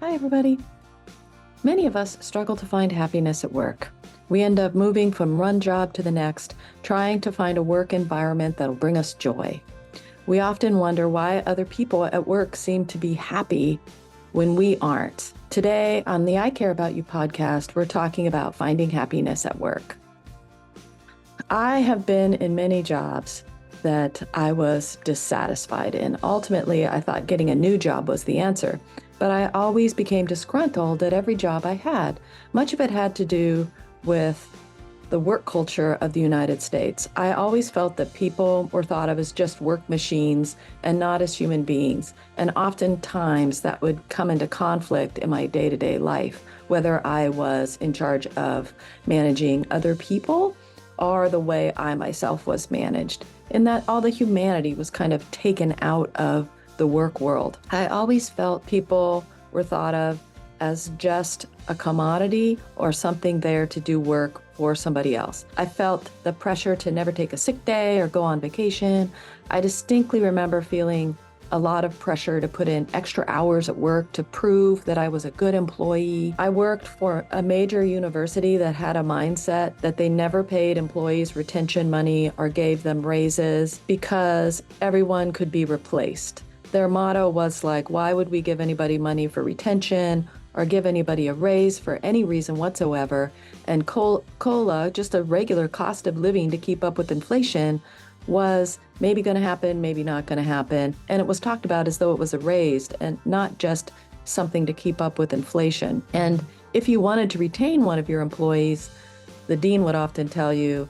Hi, everybody. Many of us struggle to find happiness at work. We end up moving from one job to the next, trying to find a work environment that'll bring us joy. We often wonder why other people at work seem to be happy when we aren't. Today on the I Care About You podcast, we're talking about finding happiness at work. I have been in many jobs that I was dissatisfied in. Ultimately, I thought getting a new job was the answer, but I always became disgruntled at every job I had. Much of it had to do with the work culture of the United States. I always felt that people were thought of as just work machines and not as human beings. And oftentimes that would come into conflict in my day-to-day life, whether I was in charge of managing other people or the way I myself was managed, in that all the humanity was kind of taken out of the work world. I always felt people were thought of as just a commodity or something there to do work for somebody else. I felt the pressure to never take a sick day or go on vacation. I distinctly remember feeling a lot of pressure to put in extra hours at work to prove that I was a good employee. I worked for a major university that had a mindset that they never paid employees retention money or gave them raises because everyone could be replaced. Their motto was like, why would we give anybody money for retention or give anybody a raise for any reason whatsoever? And COLA, just a regular cost of living to keep up with inflation, was maybe going to happen, maybe not going to happen. And it was talked about as though it was a raise and not just something to keep up with inflation. And if you wanted to retain one of your employees, the dean would often tell you,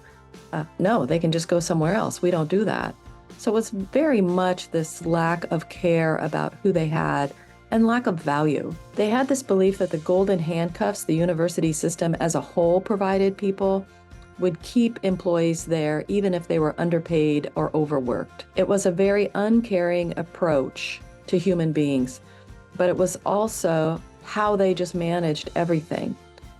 no, they can just go somewhere else. We don't do that. So it was very much this lack of care about who they had and lack of value. They had this belief that the golden handcuffs the university system as a whole provided people would keep employees there even if they were underpaid or overworked. It was a very uncaring approach to human beings, but it was also how they just managed everything.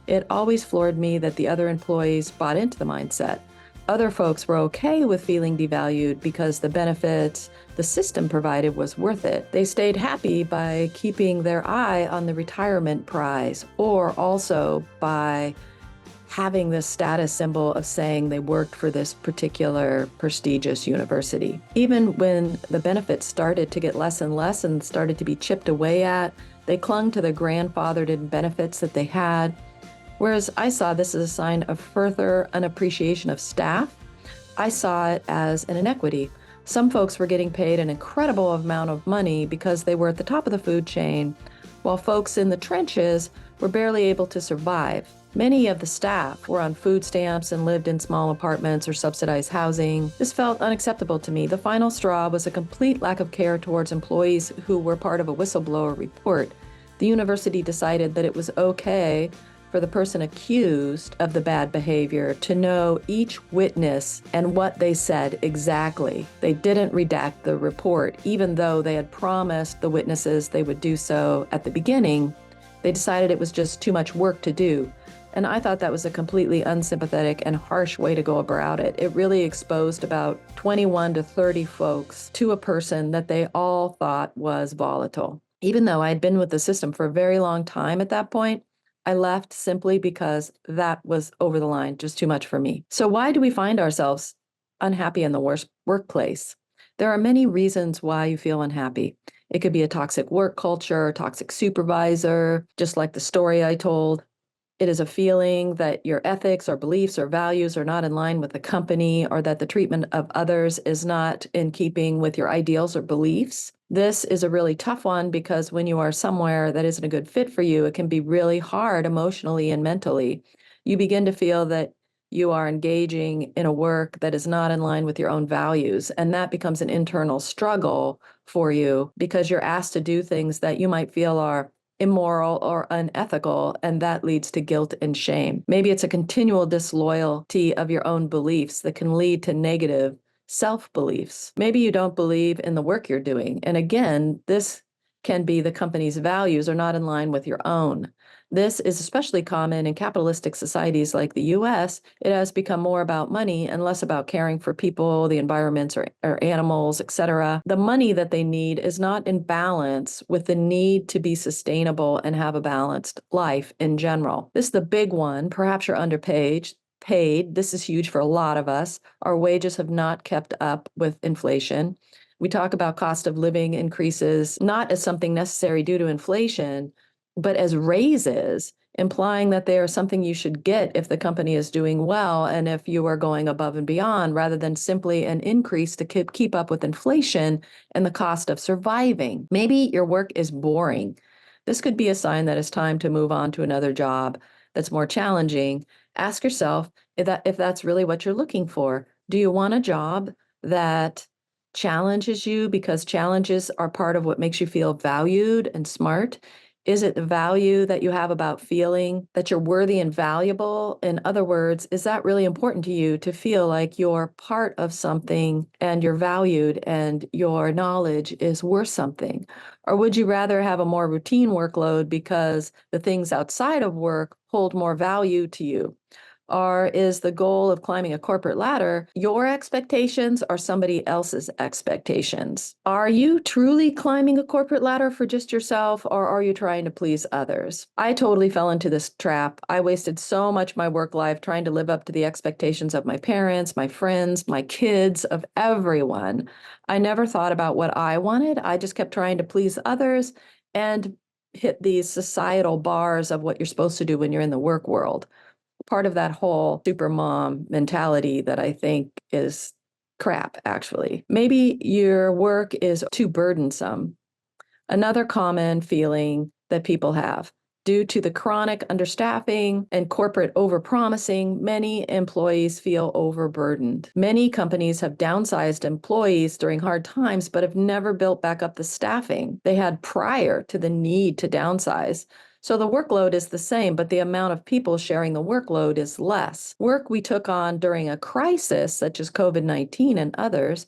It always floored me that the other employees bought into the mindset. Other folks were okay with feeling devalued because the benefits the system provided was worth it. They stayed happy by keeping their eye on the retirement prize, or also by having this status symbol of saying they worked for this particular prestigious university. Even when the benefits started to get less and less and started to be chipped away at, they clung to the grandfathered benefits that they had. Whereas I saw this as a sign of further unappreciation of staff, I saw it as an inequity. Some folks were getting paid an incredible amount of money because they were at the top of the food chain, while folks in the trenches were barely able to survive. Many of the staff were on food stamps and lived in small apartments or subsidized housing. This felt unacceptable to me. The final straw was a complete lack of care towards employees who were part of a whistleblower report. The university decided that it was okay for the person accused of the bad behavior to know each witness and what they said exactly. They didn't redact the report, even though they had promised the witnesses they would do so at the beginning. They decided it was just too much work to do. And I thought that was a completely unsympathetic and harsh way to go about it. It really exposed about 21 to 30 folks to a person that they all thought was volatile. Even though I had been with the system for a very long time at that point, I left simply because that was over the line, just too much for me. So why do we find ourselves unhappy in the worst workplace? There are many reasons why you feel unhappy. It could be a toxic work culture, a toxic supervisor, just like the story I told. It is a feeling that your ethics or beliefs or values are not in line with the company, or that the treatment of others is not in keeping with your ideals or beliefs. This is a really tough one because when you are somewhere that isn't a good fit for you, it can be really hard emotionally and mentally. You begin to feel that you are engaging in a work that is not in line with your own values, and that becomes an internal struggle for you because you're asked to do things that you might feel are immoral or unethical, and that leads to guilt and shame. Maybe it's a continual disloyalty of your own beliefs that can lead to negative self-beliefs. Maybe you don't believe in the work you're doing. And again, this can be the company's values are not in line with your own. This is especially common in capitalistic societies like the US. It has become more about money and less about caring for people, the environments, or animals, etc. The money that they need is not in balance with the need to be sustainable and have a balanced life in general. This is the big one. Perhaps you're underpaid. This is huge for a lot of us. Our wages have not kept up with inflation. We talk about cost of living increases not as something necessary due to inflation, but as raises, implying that they are something you should get if the company is doing well and if you are going above and beyond, rather than simply an increase to keep up with inflation and the cost of surviving. Maybe your work is boring. This could be a sign that it's time to move on to another job that's more challenging. Ask yourself if that's really what you're looking for. Do you want a job that challenges you because challenges are part of what makes you feel valued and smart? Is it the value that you have about feeling that you're worthy and valuable? In other words, is that really important to you to feel like you're part of something and you're valued and your knowledge is worth something? Or would you rather have a more routine workload because the things outside of work hold more value to you? Or is the goal of climbing a corporate ladder your expectations or somebody else's expectations? Are you truly climbing a corporate ladder for just yourself, or are you trying to please others? I totally fell into this trap. I wasted so much of my work life trying to live up to the expectations of my parents, my friends, my kids, of everyone. I never thought about what I wanted. I just kept trying to please others and hit these societal bars of what you're supposed to do when you're in the work world. Part of that whole super mom mentality that I think is crap, actually. Maybe your work is too burdensome. Another common feeling that people have. Due to the chronic understaffing and corporate overpromising, many employees feel overburdened. Many companies have downsized employees during hard times, but have never built back up the staffing they had prior to the need to downsize. So the workload is the same, but the amount of people sharing the workload is less. Work we took on during a crisis, such as COVID-19 and others,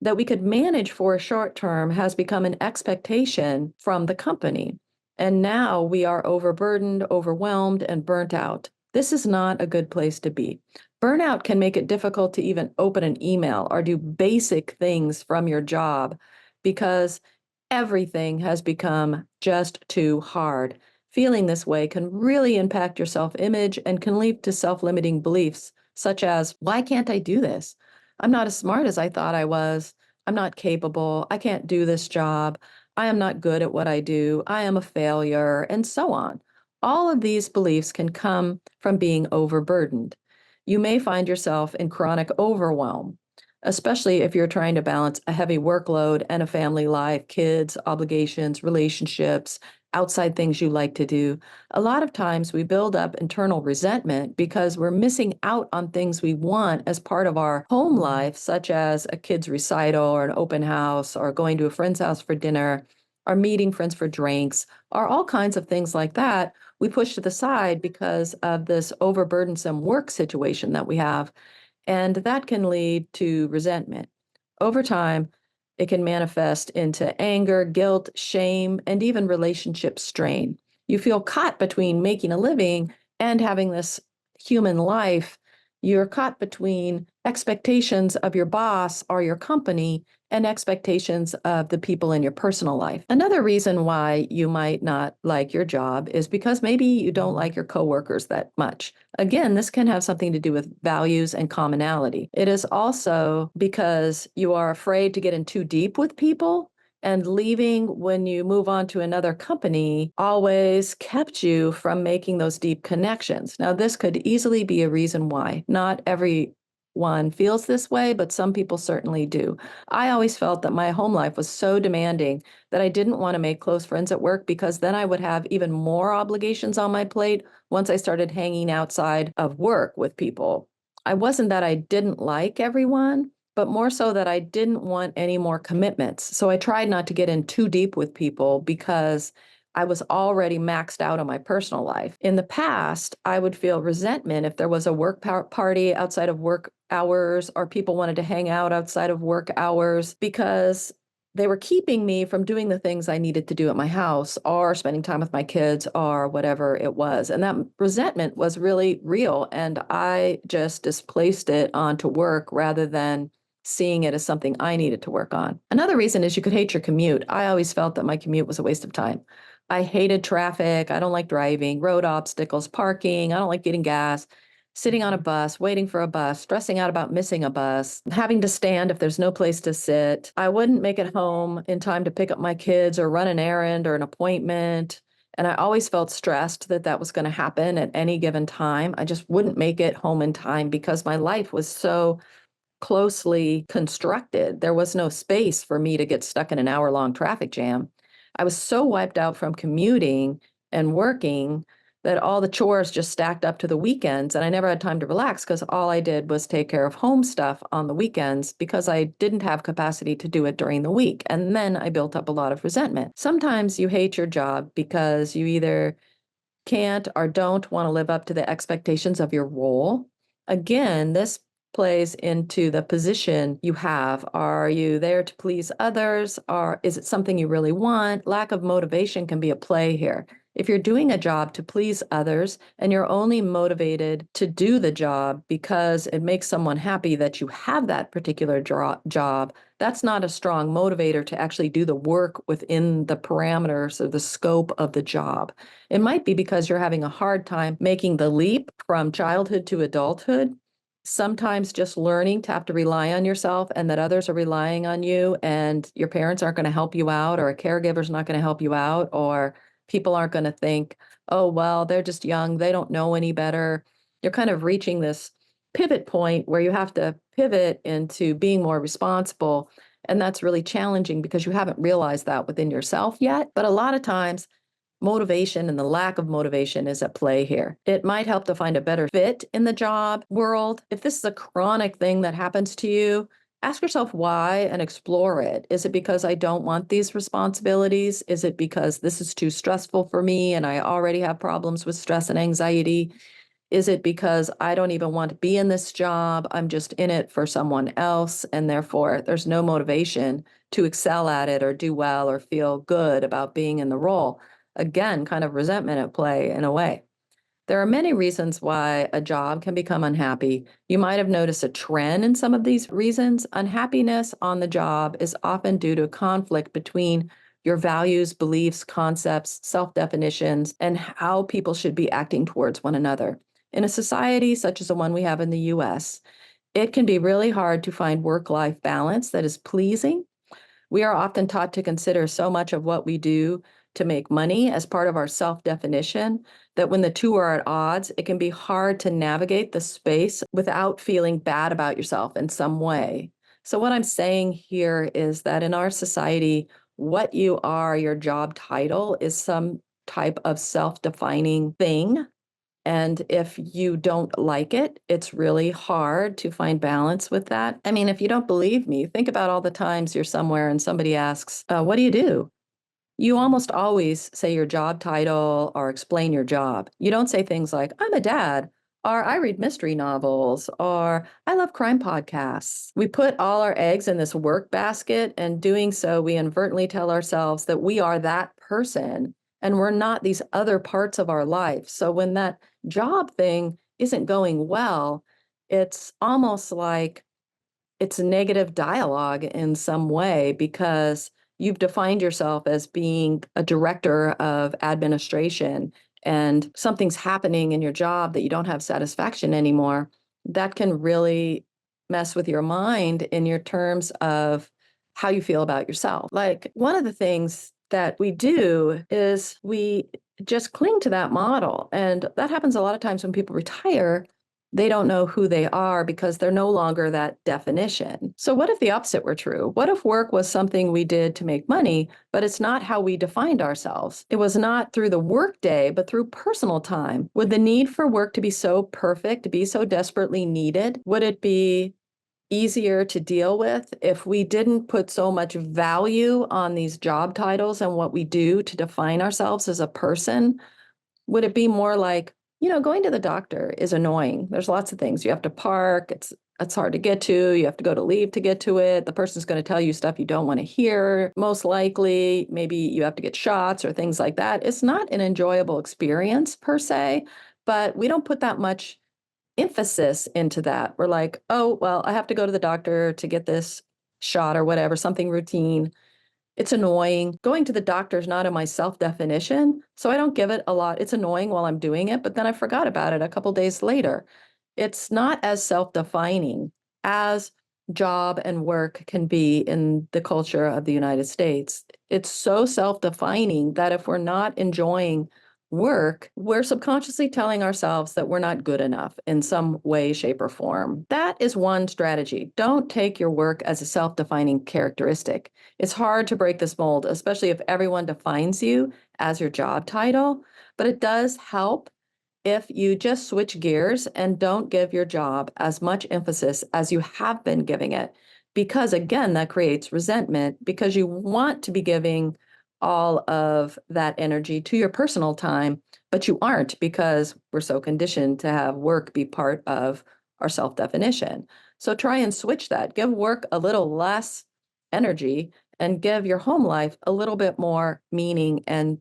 that we could manage for a short term has become an expectation from the company. And now we are overburdened, overwhelmed, and burnt out. This is not a good place to be. Burnout can make it difficult to even open an email or do basic things from your job because everything has become just too hard. Feeling this way can really impact your self image and can lead to self limiting beliefs, such as, why can't I do this? I'm not as smart as I thought I was. I'm not capable. I can't do this job. I am not good at what I do. I am a failure, and so on. All of these beliefs can come from being overburdened. You may find yourself in chronic overwhelm, especially if you're trying to balance a heavy workload and a family life, kids, obligations, relationships, outside things you like to do. A lot of times we build up internal resentment because we're missing out on things we want as part of our home life, such as a kid's recital or an open house or going to a friend's house for dinner or meeting friends for drinks or all kinds of things like that. We push to the side because of this overburdensome work situation that we have. And that can lead to resentment. Over time, it can manifest into anger, guilt, shame, and even relationship strain. You feel caught between making a living and having this human life. You're caught between expectations of your boss or your company and expectations of the people in your personal life. Another reason why you might not like your job is because maybe you don't like your coworkers that much. Again, this can have something to do with values and commonality. It is also because you are afraid to get in too deep with people, and leaving when you move on to another company always kept you from making those deep connections. Now, this could easily be a reason why. Not everyone feels this way, but some people certainly do. I always felt that my home life was so demanding that I didn't want to make close friends at work because then I would have even more obligations on my plate once I started hanging outside of work with people. I wasn't that I didn't like everyone, but more so that I didn't want any more commitments. So I tried not to get in too deep with people because I was already maxed out on my personal life. In the past, I would feel resentment if there was a work party outside of work hours or people wanted to hang out outside of work hours because they were keeping me from doing the things I needed to do at my house or spending time with my kids or whatever it was. And that resentment was really real. And I just displaced it onto work rather than seeing it as something I needed to work on. Another reason is you could hate your commute. I always felt that my commute was a waste of time. I hated traffic. I don't like driving, road obstacles, parking. I don't like getting gas, sitting on a bus, waiting for a bus, stressing out about missing a bus, having to stand if there's no place to sit. I wouldn't make it home in time to pick up my kids or run an errand or an appointment. And I always felt stressed that that was going to happen at any given time. I just wouldn't make it home in time because my life was so closely constructed. There was no space for me to get stuck in an hour-long traffic jam. I was so wiped out from commuting and working that all the chores just stacked up to the weekends, and I never had time to relax because all I did was take care of home stuff on the weekends because I didn't have capacity to do it during the week. And then I built up a lot of resentment. Sometimes you hate your job because you either can't or don't want to live up to the expectations of your role. Again, this plays into the position you have. Are you there to please others, or is it something you really want? Lack of motivation can be a play here. If you're doing a job to please others and you're only motivated to do the job because it makes someone happy that you have that particular job, that's not a strong motivator to actually do the work within the parameters or the scope of the job. It might be because you're having a hard time making the leap from childhood to adulthood. Sometimes just learning to have to rely on yourself and that others are relying on you and your parents aren't going to help you out, or a caregiver's not going to help you out, or people aren't going to think, oh, well, they're just young, they don't know any better. You're kind of reaching this pivot point where you have to pivot into being more responsible. And that's really challenging because you haven't realized that within yourself yet. But a lot of times, motivation and the lack of motivation is at play here. It might help to find a better fit in the job world. If this is a chronic thing that happens to you, ask yourself why and explore it. Is it because I don't want these responsibilities? Is it because this is too stressful for me and I already have problems with stress and anxiety? Is it because I don't even want to be in this job? I'm just in it for someone else, and therefore there's no motivation to excel at it or do well or feel good about being in the role. Again, kind of resentment at play in a way. There are many reasons why a job can become unhappy. You might have noticed a trend in some of these reasons. Unhappiness on the job is often due to a conflict between your values, beliefs, concepts, self-definitions, and how people should be acting towards one another. In a society such as the one we have in the US, it can be really hard to find work-life balance that is pleasing. We are often taught to consider so much of what we do to make money as part of our self-definition that when the two are at odds, it can be hard to navigate the space without feeling bad about yourself in some way. So what I'm saying here is that in our society, what you are, your job title, is some type of self-defining thing. And if you don't like it, it's really hard to find balance with that. I mean, if you don't believe me, think about all the times you're somewhere and somebody asks, what do you do? You almost always say your job title or explain your job. You don't say things like, I'm a dad, or I read mystery novels, or I love crime podcasts. We put all our eggs in this work basket, and doing so, we inadvertently tell ourselves that we are that person and we're not these other parts of our life. So when that job thing isn't going well, it's almost like it's negative dialogue in some way because you've defined yourself as being a director of administration and something's happening in your job that you don't have satisfaction anymore. That can really mess with your mind in your terms of how you feel about yourself. Like one of the things that we do is we just cling to that model. And that happens a lot of times when people retire. They don't know who they are because they're no longer that definition. So what if the opposite were true? What if work was something we did to make money, but it's not how we defined ourselves? It was not through the workday, but through personal time. Would the need for work to be so perfect, be so desperately needed? Would it be easier to deal with if we didn't put so much value on these job titles and what we do to define ourselves as a person? Would it be more like, going to the doctor is annoying. There's lots of things. You have to park. It's It's hard to get to. You have to go to leave to get to it. The person's going to tell you stuff you don't want to hear. Most likely, maybe you have to get shots or things like that. It's not an enjoyable experience per se, but we don't put that much emphasis into that. We're like, oh, well, I have to go to the doctor to get this shot or whatever, something routine. It's annoying. Going to the doctor is not in my self-definition, so I don't give it a lot. It's annoying while I'm doing it, but then I forgot about it a couple days later. It's not as self-defining as job and work can be in the culture of the United States. It's so self-defining that if we're not enjoying work, we're subconsciously telling ourselves that we're not good enough in some way, shape, or form. That is one strategy. Don't take your work as a self-defining characteristic. It's hard to break this mold, especially if everyone defines you as your job title, but it does help if you just switch gears and don't give your job as much emphasis as you have been giving it. Because again, that creates resentment because you want to be giving all of that energy to your personal time, but you aren't because we're so conditioned to have work be part of our self-definition. So try and switch that. Give work a little less energy and give your home life a little bit more meaning and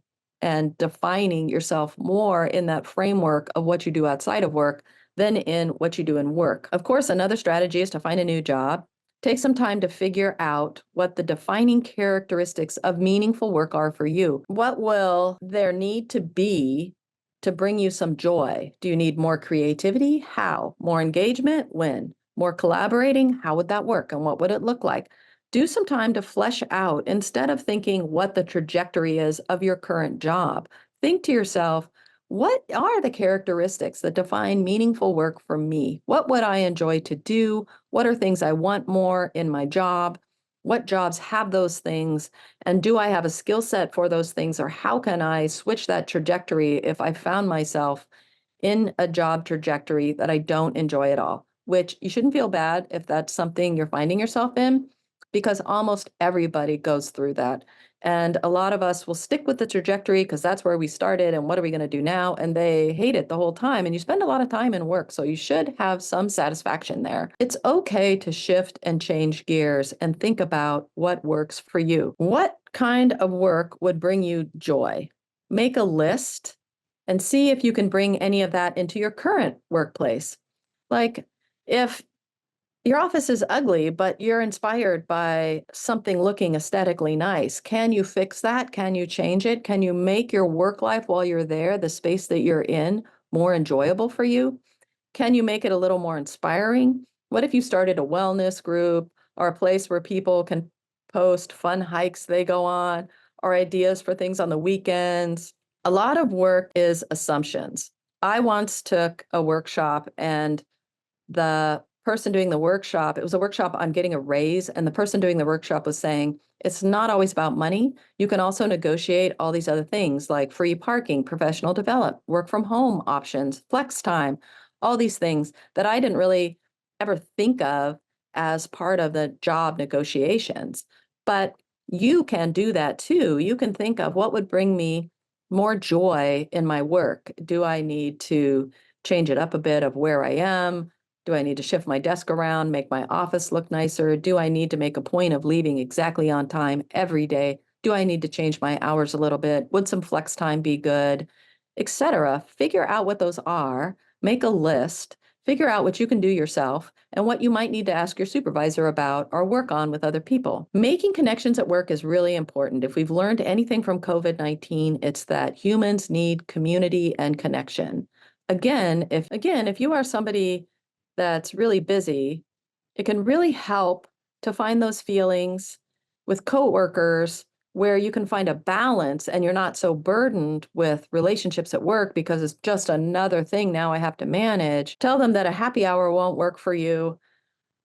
defining yourself more in that framework of what you do outside of work than in what you do in work. Of course, another strategy is to find a new job. Take some time to figure out what the defining characteristics of meaningful work are for you. What will there need to be to bring you some joy? Do you need more creativity? How? More engagement? When? More collaborating? How would that work? And what would it look like? Do some time to flesh out instead of thinking what the trajectory is of your current job. Think to yourself, what are the characteristics that define meaningful work for me? What would I enjoy to do? What are things I want more in my job? What jobs have those things? And do I have a skill set for those things? Or how can I switch that trajectory if I found myself in a job trajectory that I don't enjoy at all? Which you shouldn't feel bad if that's something you're finding yourself in, because almost everybody goes through that. And a lot of us will stick with the trajectory because that's where we started. And what are we going to do now? And they hate it the whole time. And you spend a lot of time in work. So you should have some satisfaction there. It's okay to shift and change gears and think about what works for you. What kind of work would bring you joy? Make a list and see if you can bring any of that into your current workplace. Like if your office is ugly, but you're inspired by something looking aesthetically nice. Can you fix that? Can you change it? Can you make your work life while you're there, the space that you're in, more enjoyable for you? Can you make it a little more inspiring? What if you started a wellness group or a place where people can post fun hikes they go on or ideas for things on the weekends? A lot of work is assumptions. I once took a workshop and the person doing the workshop, it was a workshop on getting a raise, and the person doing the workshop was saying, it's not always about money. You can also negotiate all these other things like free parking, professional development, work from home options, flex time, all these things that I didn't really ever think of as part of the job negotiations. But you can do that too. You can think of what would bring me more joy in my work. Do I need to change it up a bit of where I am? Do I need to shift my desk around, make my office look nicer? Do I need to make a point of leaving exactly on time every day? Do I need to change my hours a little bit? Would some flex time be good? Etc. Figure out what those are, make a list, figure out what you can do yourself and what you might need to ask your supervisor about or work on with other people. Making connections at work is really important. If we've learned anything from COVID-19, it's that humans need community and connection. Again, if you are somebody that's really busy, it can really help to find those feelings with coworkers where you can find a balance and you're not so burdened with relationships at work because it's just another thing now I have to manage. Tell them that a happy hour won't work for you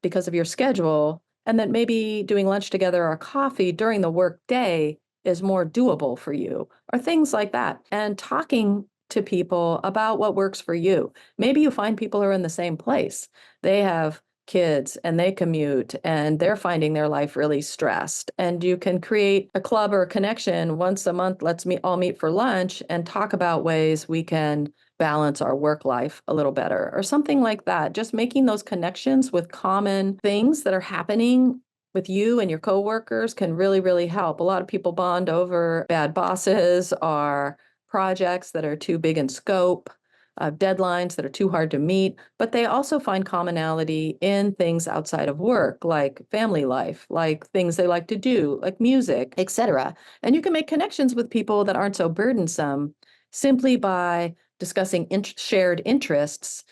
because of your schedule, and that maybe doing lunch together or coffee during the work day is more doable for you, or things like that. And talking to people about what works for you. Maybe you find people who are in the same place. They have kids and they commute and they're finding their life really stressed. And you can create a club or a connection once a month. Let's all meet for lunch and talk about ways we can balance our work life a little better or something like that. Just making those connections with common things that are happening with you and your coworkers can really, really help. A lot of people bond over bad bosses or projects that are too big in scope, deadlines that are too hard to meet, but they also find commonality in things outside of work, like family life, like things they like to do, like music, etc. And you can make connections with people that aren't so burdensome simply by discussing shared interests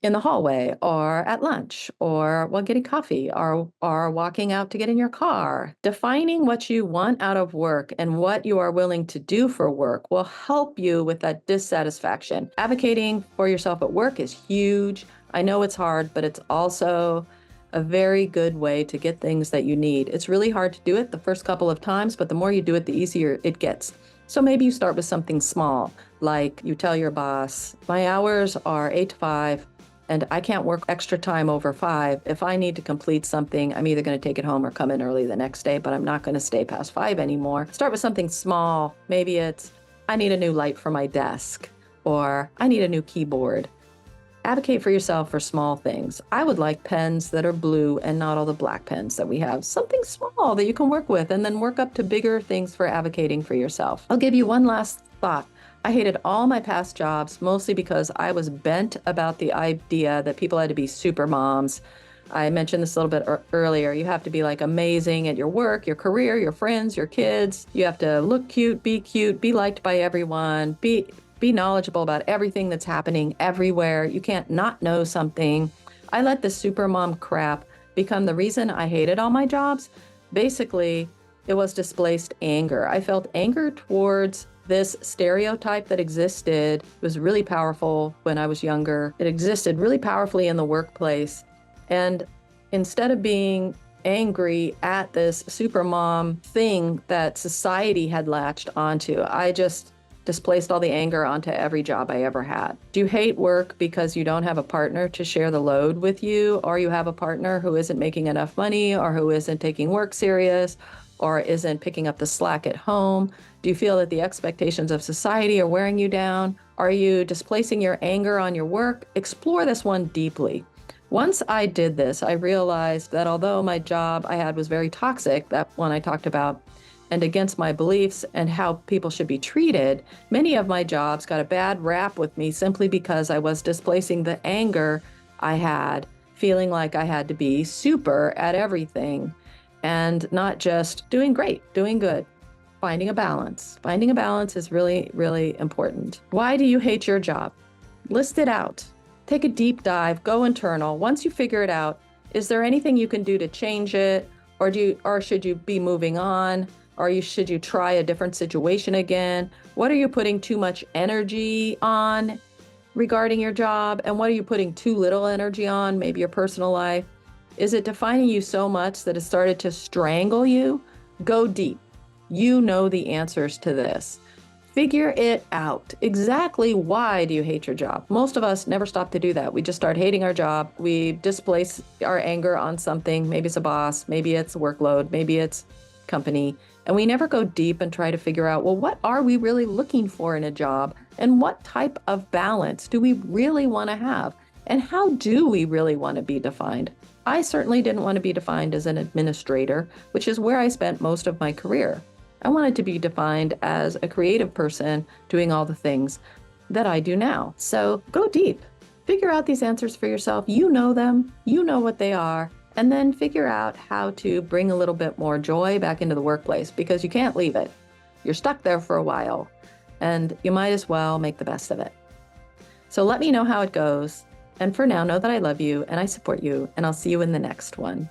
in the hallway or at lunch or while getting coffee or walking out to get in your car. Defining what you want out of work and what you are willing to do for work will help you with that dissatisfaction. Advocating for yourself at work is huge. I know it's hard, but it's also a very good way to get things that you need. It's really hard to do it the first couple of times, but the more you do it, the easier it gets. So maybe you start with something small, like you tell your boss, my hours are 8 to 5, and I can't work extra time over 5. If I need to complete something, I'm either going to take it home or come in early the next day, but I'm not going to stay past 5 anymore. Start with something small. Maybe it's, I need a new light for my desk, or I need a new keyboard. Advocate for yourself for small things. I would like pens that are blue and not all the black pens that we have. Something small that you can work with and then work up to bigger things for advocating for yourself. I'll give you one last thought. I hated all my past jobs, mostly because I was bent about the idea that people had to be super moms. I mentioned this a little bit earlier. You have to be like amazing at your work, your career, your friends, your kids. You have to look cute, be liked by everyone, be knowledgeable about everything that's happening everywhere. You can't not know something. I let the super mom crap become the reason I hated all my jobs. Basically, it was displaced anger. I felt anger towards this stereotype that existed. It was really powerful when I was younger. It existed really powerfully in the workplace. And instead of being angry at this supermom thing that society had latched onto, I just displaced all the anger onto every job I ever had. Do you hate work because you don't have a partner to share the load with you, or you have a partner who isn't making enough money, or who isn't taking work serious, or isn't picking up the slack at home? Do you feel that the expectations of society are wearing you down? Are you displacing your anger on your work? Explore this one deeply. Once I did this, I realized that although my job I had was very toxic, that one I talked about, and against my beliefs and how people should be treated, many of my jobs got a bad rap with me simply because I was displacing the anger I had, feeling like I had to be super at everything and not just doing great, doing good. Finding a balance. Finding a balance is really, really important. Why do you hate your job? List it out. Take a deep dive, go internal. Once you figure it out, is there anything you can do to change it? Or should you be moving on? Or should you try a different situation again? What are you putting too much energy on regarding your job? And what are you putting too little energy on, maybe your personal life? Is it defining you so much that it started to strangle you? Go deep. You know the answers to this. Figure it out. Exactly why do you hate your job? Most of us never stop to do that. We just start hating our job. We displace our anger on something. Maybe it's a boss, maybe it's workload, maybe it's company. And we never go deep and try to figure out, well, what are we really looking for in a job? And what type of balance do we really want to have? And how do we really want to be defined? I certainly didn't want to be defined as an administrator, which is where I spent most of my career. I wanted to be defined as a creative person doing all the things that I do now. So go deep. Figure out these answers for yourself. You know them. You know what they are. And then figure out how to bring a little bit more joy back into the workplace, because you can't leave it. You're stuck there for a while, and you might as well make the best of it. So let me know how it goes. And for now, know that I love you and I support you, and I'll see you in the next one.